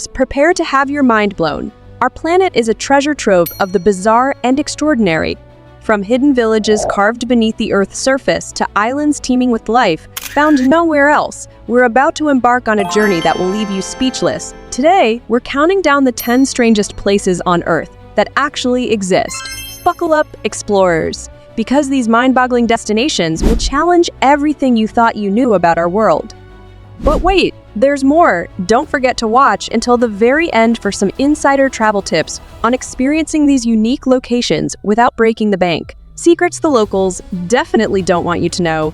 Prepare to have your mind blown. Our planet is a treasure trove of the bizarre and extraordinary. From hidden villages carved beneath the Earth's surface to islands teeming with life, found nowhere else, we're about to embark on a journey that will leave you speechless. Today, we're counting down the 10 strangest places on Earth that actually exist. Buckle up, explorers, because these mind-boggling destinations will challenge everything you thought you knew about our world. But wait, there's more. Don't forget to watch until the very end for some insider travel tips on experiencing these unique locations without breaking the bank. Secrets the locals definitely don't want you to know.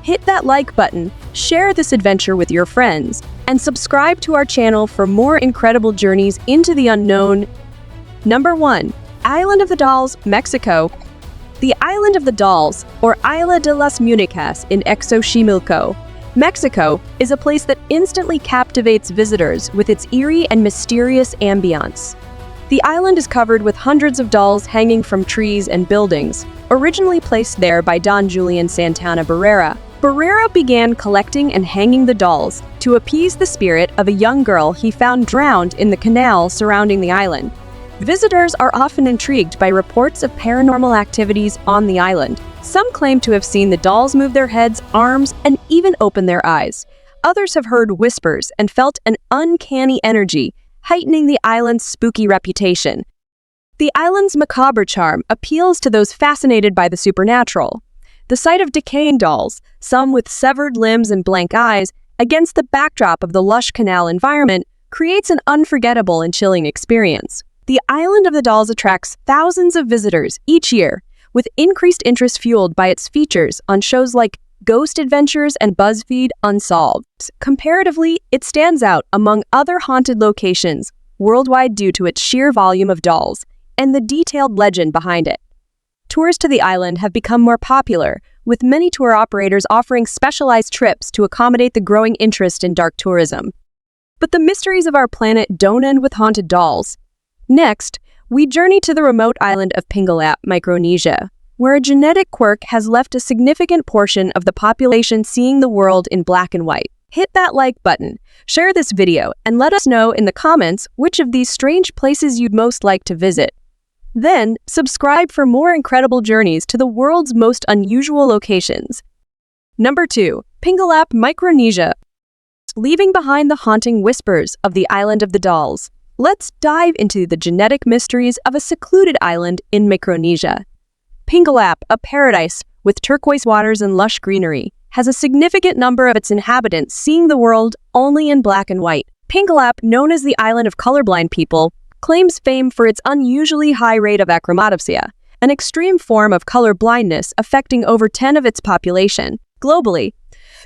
Hit that like button, share this adventure with your friends, and subscribe to our channel for more incredible journeys into the unknown. Number 1. Island of the Dolls, Mexico. The Island of the Dolls, or Isla de las Muñecas in Xochimilco, Mexico, is a place that instantly captivates visitors with its eerie and mysterious ambiance. The island is covered with hundreds of dolls hanging from trees and buildings, originally placed there by Don Julian Santana Barrera. Barrera began collecting and hanging the dolls to appease the spirit of a young girl he found drowned in the canal surrounding the island. Visitors are often intrigued by reports of paranormal activities on the island. Some claim to have seen the dolls move their heads, arms, and even open their eyes. Others have heard whispers and felt an uncanny energy, heightening the island's spooky reputation. The island's macabre charm appeals to those fascinated by the supernatural. The sight of decaying dolls, some with severed limbs and blank eyes, against the backdrop of the lush canal environment, creates an unforgettable and chilling experience. The Island of the Dolls attracts thousands of visitors each year, with increased interest fueled by its features on shows like Ghost Adventures and BuzzFeed Unsolved. Comparatively, it stands out among other haunted locations worldwide due to its sheer volume of dolls and the detailed legend behind it. Tours to the island have become more popular, with many tour operators offering specialized trips to accommodate the growing interest in dark tourism. But the mysteries of our planet don't end with haunted dolls. Next, we journey to the remote island of Pingelap, Micronesia, where a genetic quirk has left a significant portion of the population seeing the world in black and white. Hit that like button, share this video, and let us know in the comments which of these strange places you'd most like to visit. Then, subscribe for more incredible journeys to the world's most unusual locations. Number 2. Pingelap, Micronesia. Leaving behind the haunting whispers of the Island of the Dolls, let's dive into the genetic mysteries of a secluded island in Micronesia. Pingelap, a paradise with turquoise waters and lush greenery, has a significant number of its inhabitants seeing the world only in black and white. Pingelap, known as the Island of Colorblind People, claims fame for its unusually high rate of achromatopsia, an extreme form of color blindness affecting over 10% of its population. Globally,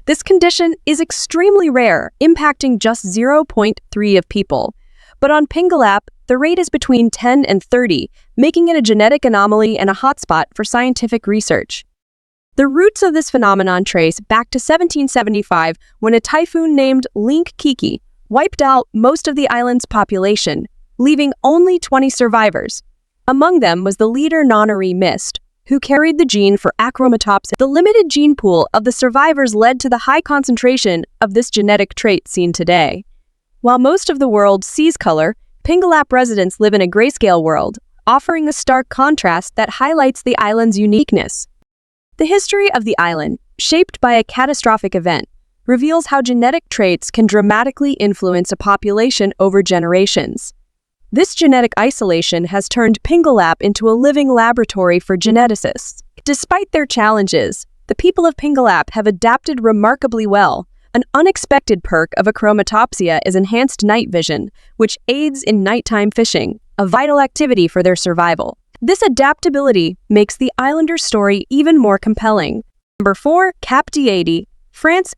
this condition is extremely rare, impacting just 0.3% of people. But on Pingelap, the rate is between 10 and 30, making it a genetic anomaly and a hotspot for scientific research. The roots of this phenomenon trace back to 1775, when a typhoon named Link Kiki wiped out most of the island's population, leaving only 20 survivors. Among them was the leader Nonary Mist, who carried the gene for achromatopsia. The limited gene pool of the survivors led to the high concentration of this genetic trait seen today. While most of the world sees color, Pingelap residents live in a grayscale world, offering a stark contrast that highlights the island's uniqueness. The history of the island, shaped by a catastrophic event, reveals how genetic traits can dramatically influence a population over generations. This genetic isolation has turned Pingelap into a living laboratory for geneticists. Despite their challenges, the people of Pingelap have adapted remarkably well. An unexpected perk of achromatopsia is enhanced night vision, which aids in nighttime fishing, a vital activity for their survival. This adaptability makes the islanders' story even more compelling. Number 4. Captivate, France.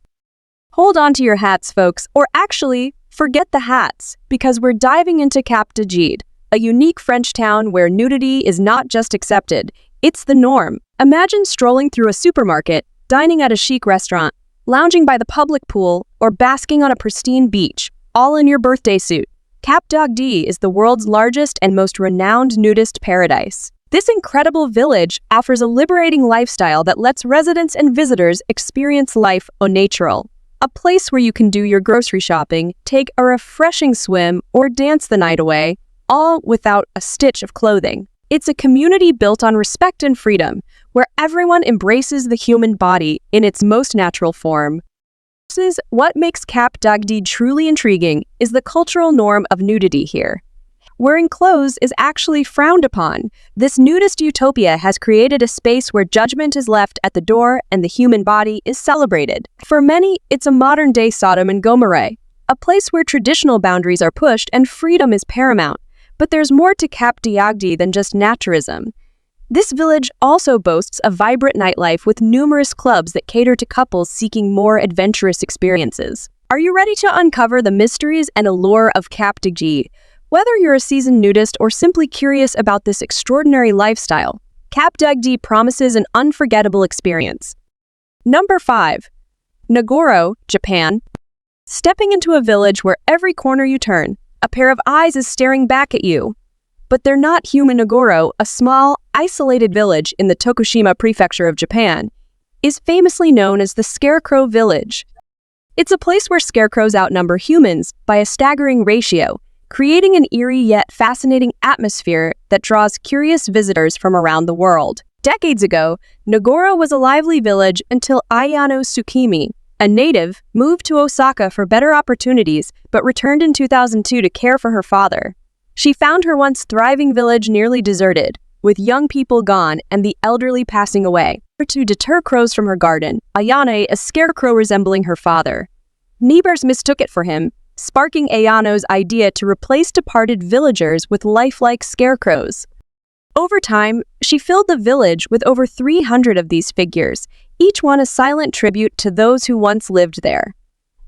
Hold on to your hats, folks, or actually, forget the hats, because we're diving into Captivate, a unique French town where nudity is not just accepted, it's the norm. Imagine strolling through a supermarket, dining at a chic restaurant, lounging by the public pool, or basking on a pristine beach, all in your birthday suit. Captivate is the world's largest and most renowned nudist paradise. This incredible village offers a liberating lifestyle that lets residents and visitors experience life au natural. a place where you can do your grocery shopping, take a refreshing swim, or dance the night away, all without a stitch of clothing. It's a community built on respect and freedom, where everyone embraces the human body in its most natural form. What makes Cap Dagdi truly intriguing is the cultural norm of nudity here. Wearing clothes is actually frowned upon. This nudist utopia has created a space where judgment is left at the door and the human body is celebrated. For many, it's a modern-day Sodom and Gomorrah, a place where traditional boundaries are pushed and freedom is paramount. But there's more to Cap Dagdi than just naturism. This village also boasts a vibrant nightlife with numerous clubs that cater to couples seeking more adventurous experiences. Are you ready to uncover the mysteries and allure of Cap Dagdi? Whether you're a seasoned nudist or simply curious about this extraordinary lifestyle, Cap Dagdi promises an unforgettable experience. Number 5. Nagoro, Japan. Stepping into a village where every corner you turn, a pair of eyes is staring back at you. But they're not human. Nagoro, a small, isolated village in the Tokushima prefecture of Japan, is famously known as the Scarecrow Village. It's a place where scarecrows outnumber humans by a staggering ratio, creating an eerie yet fascinating atmosphere that draws curious visitors from around the world. Decades ago, Nagoro was a lively village until Ayano Tsukimi, a native, moved to Osaka for better opportunities but returned in 2002 to care for her father. She found her once thriving village nearly deserted, with young people gone and the elderly passing away. To deter crows from her garden, Ayane, a scarecrow resembling her father. Neighbors mistook it for him, sparking Ayano's idea to replace departed villagers with lifelike scarecrows. Over time, she filled the village with over 300 of these figures, each one a silent tribute to those who once lived there.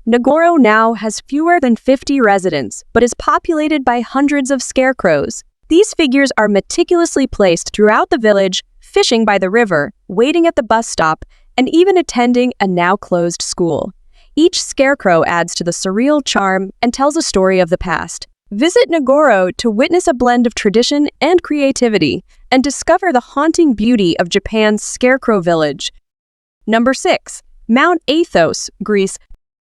Nagoro now has fewer than 50 residents, but is populated by hundreds of scarecrows. These figures are meticulously placed throughout the village, fishing by the river, waiting at the bus stop, and even attending a now-closed school. Each scarecrow adds to the surreal charm and tells a story of the past. Visit Nagoro to witness a blend of tradition and creativity and discover the haunting beauty of Japan's Scarecrow Village. Number 6. Mount Athos, Greece.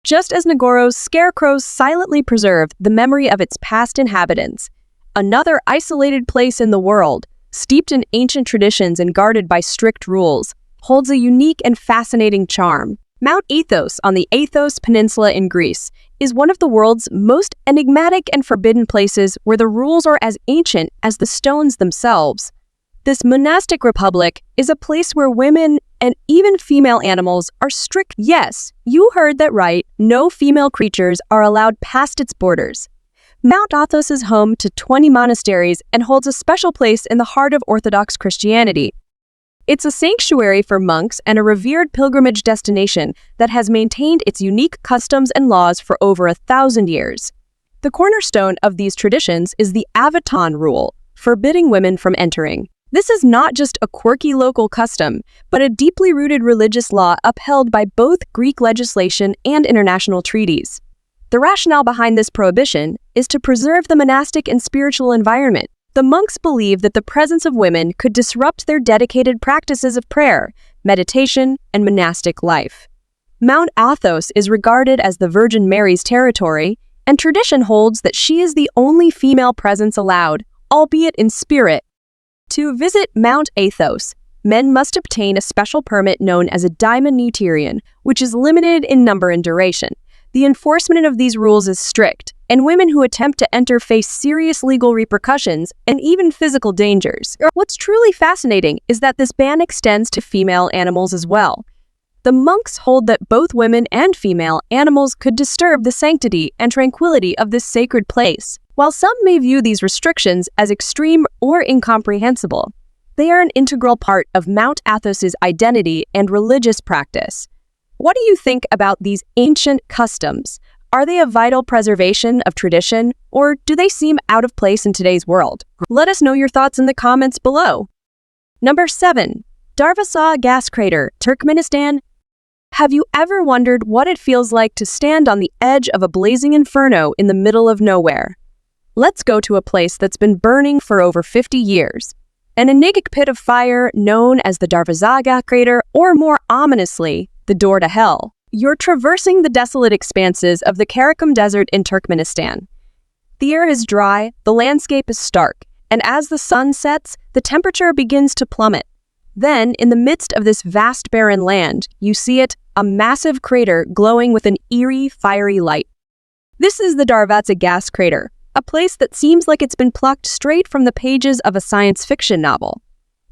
Just as Nagoro's scarecrows silently preserve the memory of its past inhabitants, another isolated place in the world, steeped in ancient traditions and guarded by strict rules, holds a unique and fascinating charm. Mount Athos on the Athos Peninsula in Greece is one of the world's most enigmatic and forbidden places where the rules are as ancient as the stones themselves. This monastic republic is a place where women and even female animals are strict. Yes, you heard that right. No female creatures are allowed past its borders. Mount Athos is home to 20 monasteries and holds a special place in the heart of Orthodox Christianity. It's a sanctuary for monks and a revered pilgrimage destination that has maintained its unique customs and laws for over 1,000 years. The cornerstone of these traditions is the Avaton rule, forbidding women from entering. This is not just a quirky local custom, but a deeply rooted religious law upheld by both Greek legislation and international treaties. The rationale behind this prohibition is to preserve the monastic and spiritual environment. The monks believe that the presence of women could disrupt their dedicated practices of prayer, meditation, and monastic life. Mount Athos is regarded as the Virgin Mary's territory, and tradition holds that she is the only female presence allowed, albeit in spirit. To visit Mount Athos, men must obtain a special permit known as a diamond neuterion, which is limited in number and duration. The enforcement of these rules is strict, and women who attempt to enter face serious legal repercussions and even physical dangers. What's truly fascinating is that this ban extends to female animals as well. The monks hold that both women and female animals could disturb the sanctity and tranquility of this sacred place. While some may view these restrictions as extreme or incomprehensible, they are an integral part of Mount Athos's identity and religious practice. What do you think about these ancient customs? Are they a vital preservation of tradition, or do they seem out of place in today's world? Let us know your thoughts in the comments below. Number 7. Darvaza Gas Crater, Turkmenistan. Have you ever wondered what it feels like to stand on the edge of a blazing inferno in the middle of nowhere? Let's go to a place that's been burning for over 50 years. An enigmatic pit of fire known as the Darvaza Gas Crater, or more ominously, the door to hell. You're traversing the desolate expanses of the Karakum Desert in Turkmenistan. The air is dry, the landscape is stark, and as the sun sets, the temperature begins to plummet. Then, in the midst of this vast barren land, you see it, a massive crater glowing with an eerie, fiery light. This is the Darvaza gas crater, a place that seems like it's been plucked straight from the pages of a science fiction novel.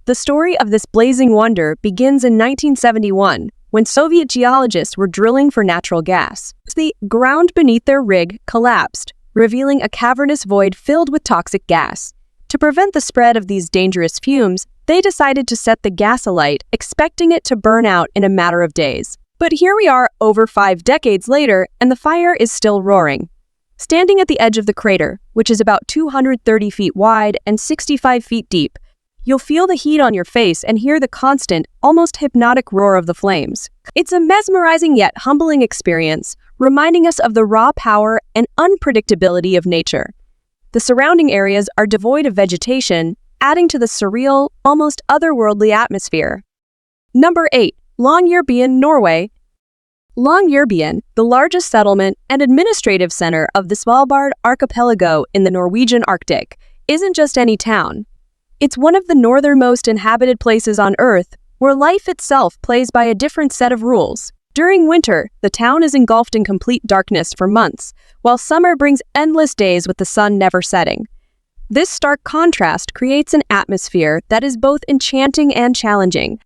The story of this blazing wonder begins in 1971, when Soviet geologists were drilling for natural gas. The ground beneath their rig collapsed, revealing a cavernous void filled with toxic gas. To prevent the spread of these dangerous fumes, they decided to set the gas alight, expecting it to burn out in a matter of days. But here we are over 5 decades later, and the fire is still roaring. Standing at the edge of the crater, which is about 230 feet wide and 65 feet deep, you'll feel the heat on your face and hear the constant, almost hypnotic roar of the flames. It's a mesmerizing yet humbling experience, reminding us of the raw power and unpredictability of nature. The surrounding areas are devoid of vegetation, adding to the surreal, almost otherworldly atmosphere. Number 8. Longyearbyen, Norway. Longyearbyen, the largest settlement and administrative center of the Svalbard archipelago in the Norwegian Arctic, isn't just any town. It's one of the northernmost inhabited places on Earth, where life itself plays by a different set of rules. During winter, the town is engulfed in complete darkness for months, while summer brings endless days with the sun never setting. This stark contrast creates an atmosphere that is both enchanting and challenging.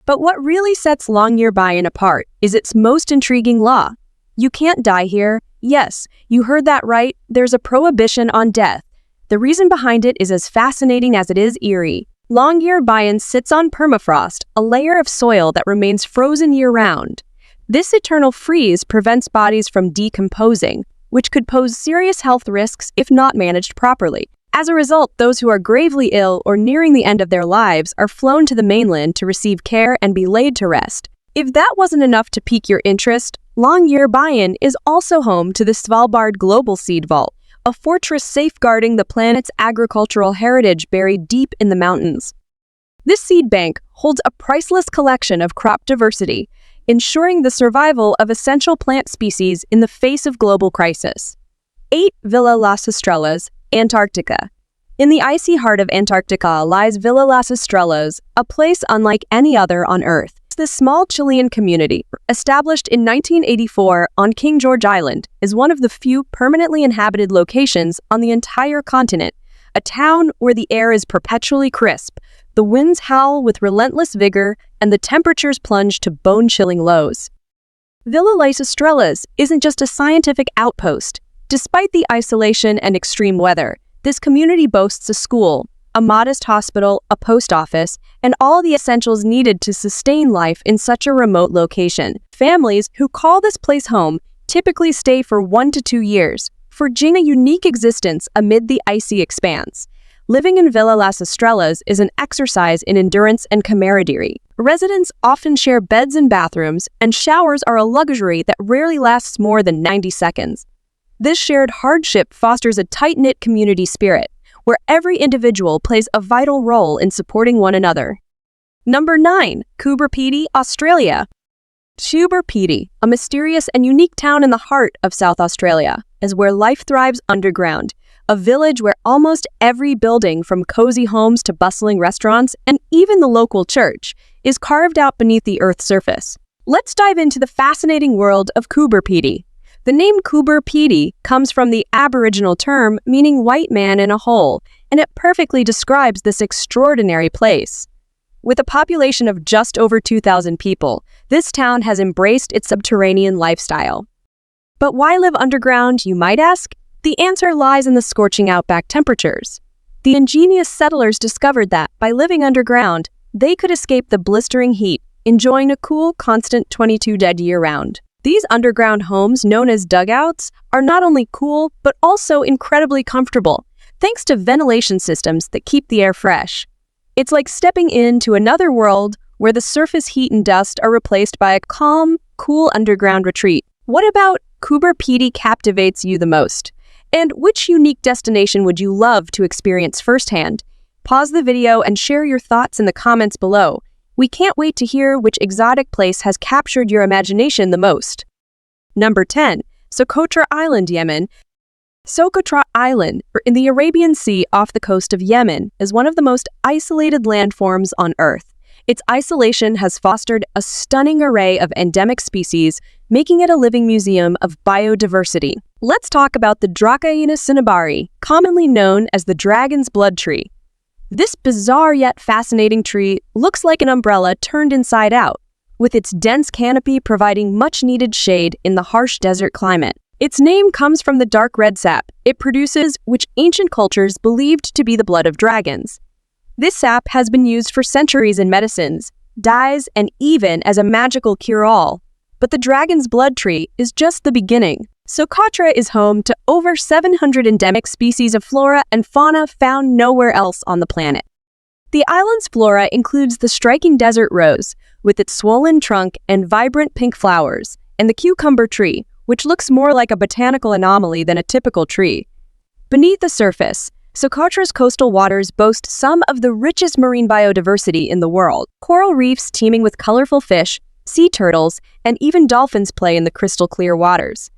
But what really sets Longyearbyen apart is its most intriguing law. You can't die here. Yes, you heard that right, there's a prohibition on death. The reason behind it is as fascinating as it is eerie. Longyearbyen sits on permafrost, a layer of soil that remains frozen year-round. This eternal freeze prevents bodies from decomposing, which could pose serious health risks if not managed properly. As a result, those who are gravely ill or nearing the end of their lives are flown to the mainland to receive care and be laid to rest. If that wasn't enough to pique your interest, Longyearbyen is also home to the Svalbard Global Seed Vault, a fortress safeguarding the planet's agricultural heritage buried deep in the mountains. This seed bank holds a priceless collection of crop diversity, ensuring the survival of essential plant species in the face of global crisis. 8. Villa Las Estrellas, Antarctica. In the icy heart of Antarctica lies Villa Las Estrellas, a place unlike any other on Earth. This small Chilean community, established in 1984 on King George Island, is one of the few permanently inhabited locations on the entire continent, a town where the air is perpetually crisp, the winds howl with relentless vigor, and the temperatures plunge to bone-chilling lows. Villa Las Estrellas isn't just a scientific outpost. Despite the isolation and extreme weather, this community boasts a school, a modest hospital, a post office, and all the essentials needed to sustain life in such a remote location. Families who call this place home typically stay for 1 to 2 years, forging a unique existence amid the icy expanse. Living in Villa Las Estrellas is an exercise in endurance and camaraderie. Residents often share beds and bathrooms, and showers are a luxury that rarely lasts more than 90 seconds. This shared hardship fosters a tight-knit community spirit, where every individual plays a vital role in supporting one another. Number 9. Coober, Pedy, Australia. Coober, Pedy, a mysterious and unique town in the heart of South Australia, is where life thrives underground, a village where almost every building, from cozy homes to bustling restaurants and even the local church, is carved out beneath the Earth's surface. Let's dive into the fascinating world of Coober, Pedy. The name Coober, Pedy comes from the Aboriginal term meaning white man in a hole, and it perfectly describes this extraordinary place. With a population of just over 2,000 people, this town has embraced its subterranean lifestyle. But why live underground, you might ask? The answer lies in the scorching outback temperatures. The ingenious settlers discovered that, by living underground, they could escape the blistering heat, enjoying a cool, constant 22 dead year-round. These underground homes, known as dugouts, are not only cool, but also incredibly comfortable, thanks to ventilation systems that keep the air fresh. It's like stepping into another world where the surface heat and dust are replaced by a calm, cool underground retreat. What about Coober, Pedy captivates you the most? And which unique destination would you love to experience firsthand? Pause the video and share your thoughts in the comments below. We can't wait to hear which exotic place has captured your imagination the most. Number 10. Socotra Island, Yemen. Socotra Island, in the Arabian Sea off the coast of Yemen, is one of the most isolated landforms on Earth. Its isolation has fostered a stunning array of endemic species, making it a living museum of biodiversity. Let's talk about the Dracaena cinnamomum, commonly known as the dragon's blood tree. This bizarre yet fascinating tree looks like an umbrella turned inside out, with its dense canopy providing much-needed shade in the harsh desert climate. Its name comes from the dark red sap it produces, which ancient cultures believed to be the blood of dragons. This sap has been used for centuries in medicines, dyes, and even as a magical cure-all. But the dragon's blood tree is just the beginning. Socotra is home to over 700 endemic species of flora and fauna found nowhere else on the planet. The island's flora includes the striking desert rose, with its swollen trunk and vibrant pink flowers, and the cucumber tree, which looks more like a botanical anomaly than a typical tree. Beneath the surface, Socotra's coastal waters boast some of the richest marine biodiversity in the world. Coral reefs teeming with colorful fish, sea turtles, and even dolphins play in the crystal-clear waters.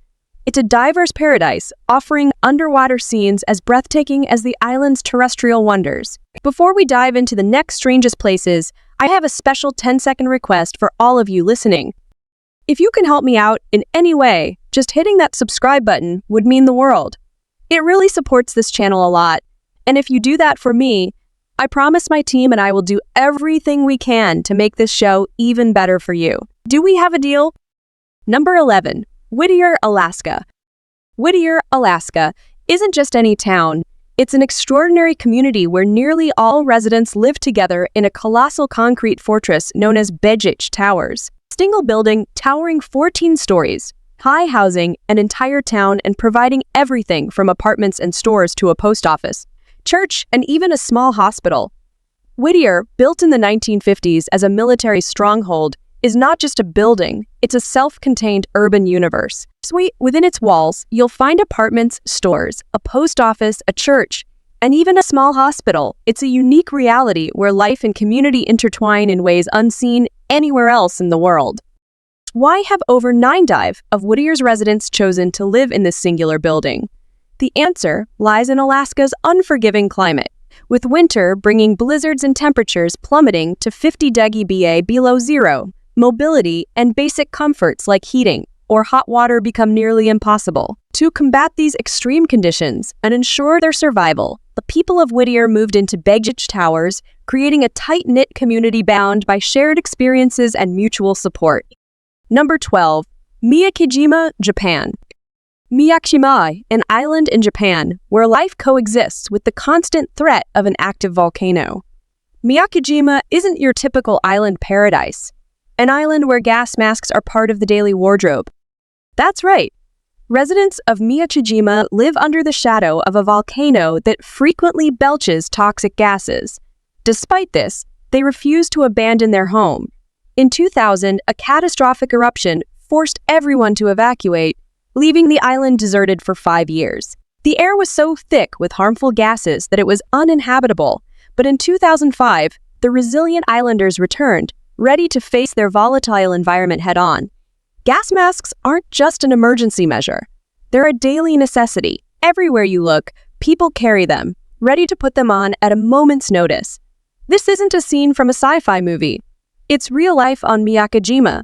It's a diverse paradise, offering underwater scenes as breathtaking as the island's terrestrial wonders. Before we dive into the next strangest places, I have a special 10-second request for all of you listening. If you can help me out in any way, just hitting that subscribe button would mean the world. It really supports this channel a lot, and if you do that for me, I promise my team and I will do everything we can to make this show even better for you. Do we have a deal? Number 11. Whittier, Alaska. Whittier, Alaska isn't just any town. It's an extraordinary community where nearly all residents live together in a colossal concrete fortress known as Pedy Towers. Single building towering 14 stories, high housing an entire town and providing everything from apartments and stores to a post office, church, and even a small hospital. Whittier, built in the 1950s as a military stronghold, is not just a building, it's a self-contained urban universe. Within its walls, you'll find apartments, stores, a post office, a church, and even a small hospital. It's a unique reality where life and community intertwine in ways unseen anywhere else in the world. Why have over 9/10 of Whittier's residents chosen to live in this singular building? The answer lies in Alaska's unforgiving climate, with winter bringing blizzards and temperatures plummeting to 50 degrees below zero. Mobility and basic comforts like heating or hot water become nearly impossible. To combat these extreme conditions and ensure their survival, the people of Whittier moved into Pedy Towers, creating a tight-knit community bound by shared experiences and mutual support. Number 12. Miyakejima, Japan. Miyakejima, an island in Japan where life coexists with the constant threat of an active volcano. Miyakejima isn't your typical island paradise, an island where gas masks are part of the daily wardrobe. That's right. Residents of Miyakejima live under the shadow of a volcano that frequently belches toxic gases. Despite this, they refuse to abandon their home. In 2000, a catastrophic eruption forced everyone to evacuate, leaving the island deserted for 5 years. The air was so thick with harmful gases that it was uninhabitable, but in 2005, the resilient islanders returned, ready to face their volatile environment head-on. Gas masks aren't just an emergency measure. They're a daily necessity. Everywhere you look, people carry them, ready to put them on at a moment's notice. This isn't a scene from a sci-fi movie. It's real life on Miyakejima.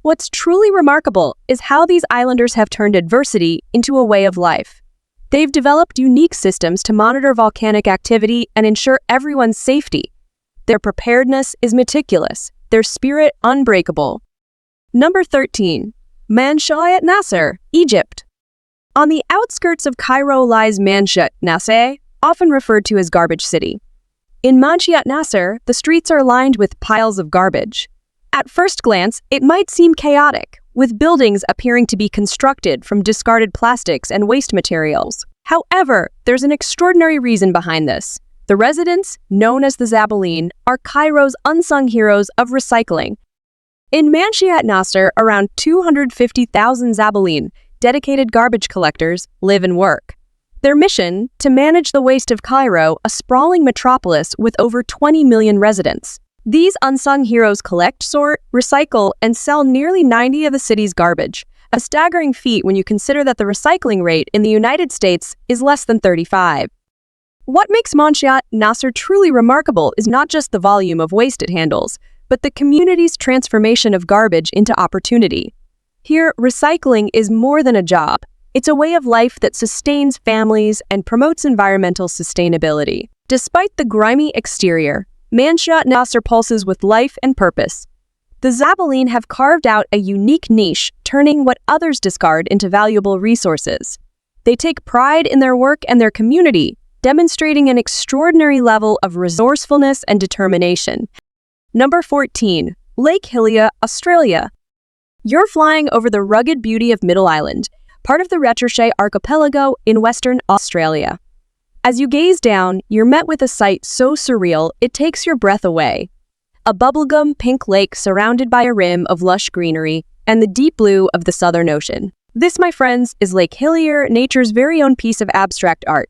What's truly remarkable is how these islanders have turned adversity into a way of life. They've developed unique systems to monitor volcanic activity and ensure everyone's safety. Their preparedness is meticulous, their spirit unbreakable. Number 13. Manshiyat, Naser, Egypt. On the outskirts of Cairo lies Manshiyat, Naser, often referred to as Garbage City. In Manshiyat, Naser, the streets are lined with piles of garbage. At first glance, it might seem chaotic, with buildings appearing to be constructed from discarded plastics and waste materials. However, there's an extraordinary reason behind this. The residents, known as the Zabaleen, are Cairo's unsung heroes of recycling. In Manshiyat, Naser, around 250,000 Zabaleen, dedicated garbage collectors, live and work. Their mission, to manage the waste of Cairo, a sprawling metropolis with over 20 million residents. These unsung heroes collect, sort, recycle, and sell nearly 90 of the city's garbage, a staggering feat when you consider that the recycling rate in the United States is less than 35. What makes Manshiyat Naser truly remarkable is not just the volume of waste it handles, but the community's transformation of garbage into opportunity. Here, recycling is more than a job. It's a way of life that sustains families and promotes environmental sustainability. Despite the grimy exterior, Manshiyat Naser pulses with life and purpose. The Zabaleen have carved out a unique niche, turning what others discard into valuable resources. They take pride in their work and their community, demonstrating an extraordinary level of resourcefulness and determination. Number 14. Lake Hillier, Australia. You're flying over the rugged beauty of Middle Island, part of the Whittier archipelago in Western Australia. As you gaze down, you're met with a sight so surreal it takes your breath away. A bubblegum pink lake surrounded by a rim of lush greenery and the deep blue of the Southern Ocean. This, my friends, is Lake Hillier, nature's very own piece of abstract art.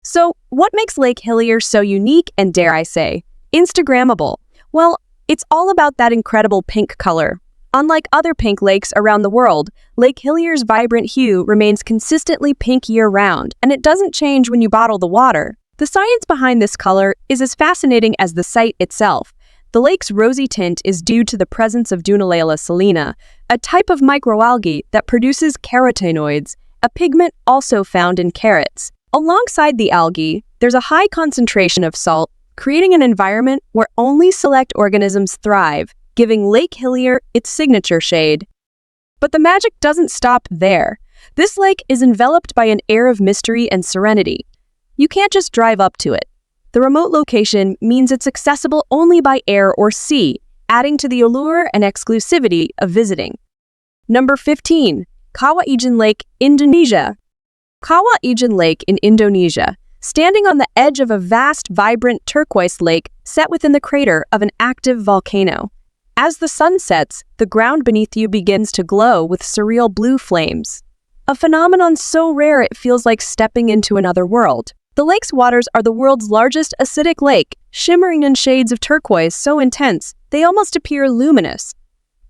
So, what makes Lake Hillier so unique and, dare I say, Instagrammable? Well, it's all about that incredible pink color. Unlike other pink lakes around the world, Lake Hillier's vibrant hue remains consistently pink year-round, and it doesn't change when you bottle the water. The science behind this color is as fascinating as the sight itself. The lake's rosy tint is due to the presence of Dunaliella salina, a type of microalgae that produces carotenoids, a pigment also found in carrots. Alongside the algae, there's a high concentration of salt, creating an environment where only select organisms thrive, giving Lake Hillier its signature shade. But the magic doesn't stop there. This lake is enveloped by an air of mystery and serenity. You can't just drive up to it. The remote location means it's accessible only by air or sea, adding to the allure and exclusivity of visiting. Number 15. Kawah Ijen Lake, Indonesia. Kawah Ijen Lake in Indonesia, standing on the edge of a vast, vibrant turquoise lake set within the crater of an active volcano. As the sun sets, the ground beneath you begins to glow with surreal blue flames. A phenomenon so rare it feels like stepping into another world. The lake's waters are the world's largest acidic lake, shimmering in shades of turquoise so intense they almost appear luminous.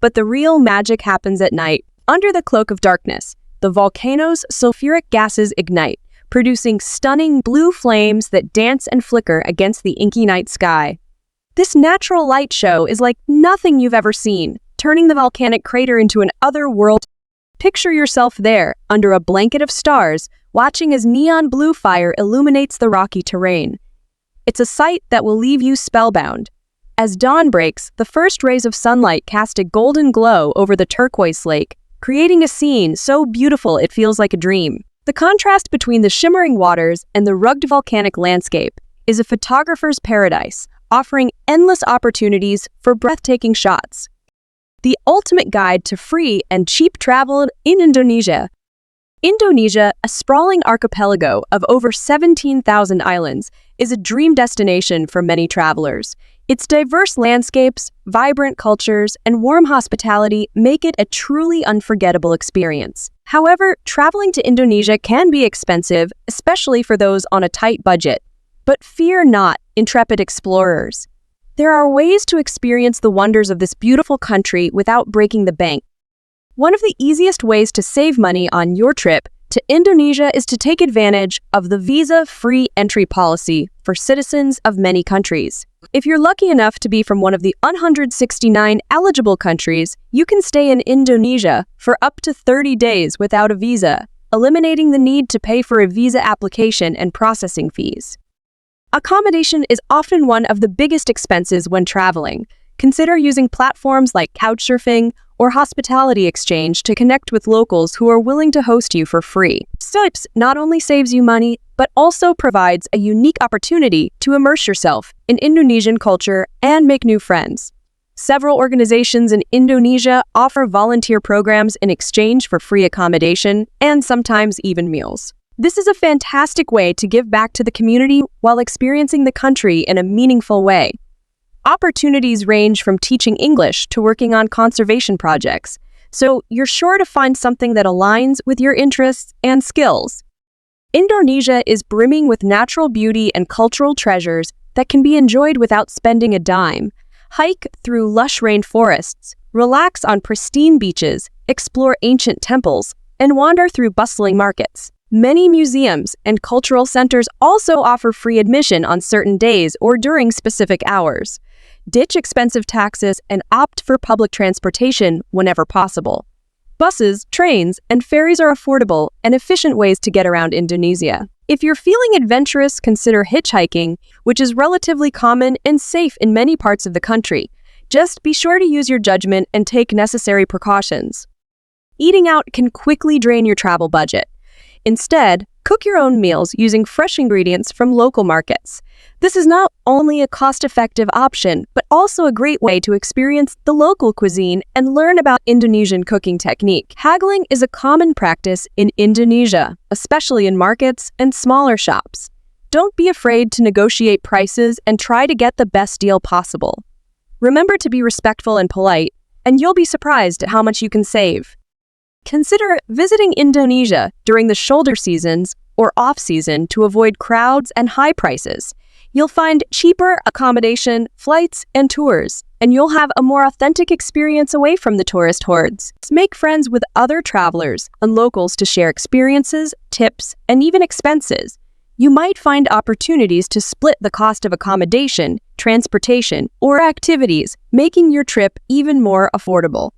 But the real magic happens at night. Under the cloak of darkness, the volcano's sulfuric gases ignite, producing stunning blue flames that dance and flicker against the inky night sky. This natural light show is like nothing you've ever seen, turning the volcanic crater into an other world. Picture yourself there, under a blanket of stars, watching as neon blue fire illuminates the rocky terrain. It's a sight that will leave you spellbound. As dawn breaks, the first rays of sunlight cast a golden glow over the turquoise lake, creating a scene so beautiful it feels like a dream. The contrast between the shimmering waters and the rugged volcanic landscape is a photographer's paradise, offering endless opportunities for breathtaking shots. The ultimate guide to free and cheap travel in Indonesia. Indonesia, a sprawling archipelago of over 17,000 islands, is a dream destination for many travelers. Its diverse landscapes, vibrant cultures, and warm hospitality make it a truly unforgettable experience. However, traveling to Indonesia can be expensive, especially for those on a tight budget. But fear not, intrepid explorers. There are ways to experience the wonders of this beautiful country without breaking the bank. One of the easiest ways to save money on your trip to Indonesia is to take advantage of the visa-free entry policy for citizens of many countries. If you're lucky enough to be from one of the 169 eligible countries, you can stay in Indonesia for up to 30 days without a visa, eliminating the need to pay for a visa application and processing fees. Accommodation is often one of the biggest expenses when traveling. Consider using platforms like Couchsurfing or Hospitality Exchange to connect with locals who are willing to host you for free. Tips not only saves you money, but also provides a unique opportunity to immerse yourself in Indonesian culture and make new friends. Several organizations in Indonesia offer volunteer programs in exchange for free accommodation and sometimes even meals. This is a fantastic way to give back to the community while experiencing the country in a meaningful way. Opportunities range from teaching English to working on conservation projects, so you're sure to find something that aligns with your interests and skills. Indonesia is brimming with natural beauty and cultural treasures that can be enjoyed without spending a dime. Hike through lush rainforests, relax on pristine beaches, explore ancient temples, and wander through bustling markets. Many museums and cultural centers also offer free admission on certain days or during specific hours. Ditch expensive taxis and opt for public transportation whenever possible. Buses, trains, and ferries are affordable and efficient ways to get around Indonesia. If you're feeling adventurous, consider hitchhiking, which is relatively common and safe in many parts of the country. Just be sure to use your judgment and take necessary precautions. Eating out can quickly drain your travel budget. Instead, cook your own meals using fresh ingredients from local markets. This is not only a cost-effective option, but also a great way to experience the local cuisine and learn about Indonesian cooking technique. Haggling is a common practice in Indonesia, especially in markets and smaller shops. Don't be afraid to negotiate prices and try to get the best deal possible. Remember to be respectful and polite, and you'll be surprised at how much you can save. Consider visiting Indonesia during the shoulder seasons or off-season to avoid crowds and high prices. You'll find cheaper accommodation, flights, and tours, and you'll have a more authentic experience away from the tourist hordes. Make friends with other travelers and locals to share experiences, tips, and even expenses. You might find opportunities to split the cost of accommodation, transportation, or activities, making your trip even more affordable.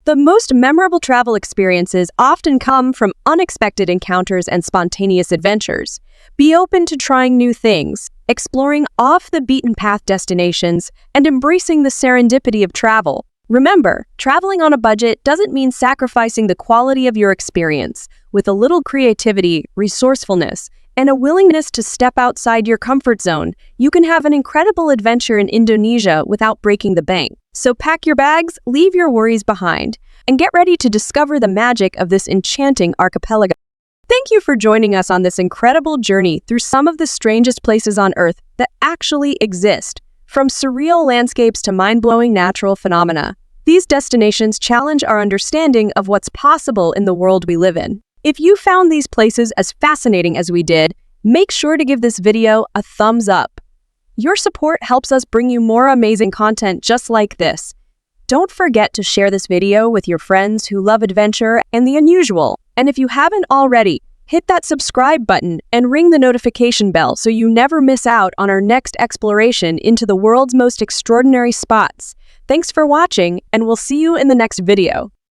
The most memorable travel experiences often come from unexpected encounters and spontaneous adventures. Be open to trying new things, exploring off-the-beaten-path destinations, and embracing the serendipity of travel. Remember, traveling on a budget doesn't mean sacrificing the quality of your experience. With a little creativity, resourcefulness, and a willingness to step outside your comfort zone, you can have an incredible adventure in Indonesia without breaking the bank. So pack your bags, leave your worries behind, and get ready to discover the magic of this enchanting archipelago. Thank you for joining us on this incredible journey through some of the strangest places on Earth that actually exist. From surreal landscapes to mind-blowing natural phenomena, these destinations challenge our understanding of what's possible in the world we live in. If you found these places as fascinating as we did, make sure to give this video a thumbs up. Your support helps us bring you more amazing content just like this. Don't forget to share this video with your friends who love adventure and the unusual. And if you haven't already, hit that subscribe button and ring the notification bell so you never miss out on our next exploration into the world's most extraordinary spots. Thanks for watching, and we'll see you in the next video.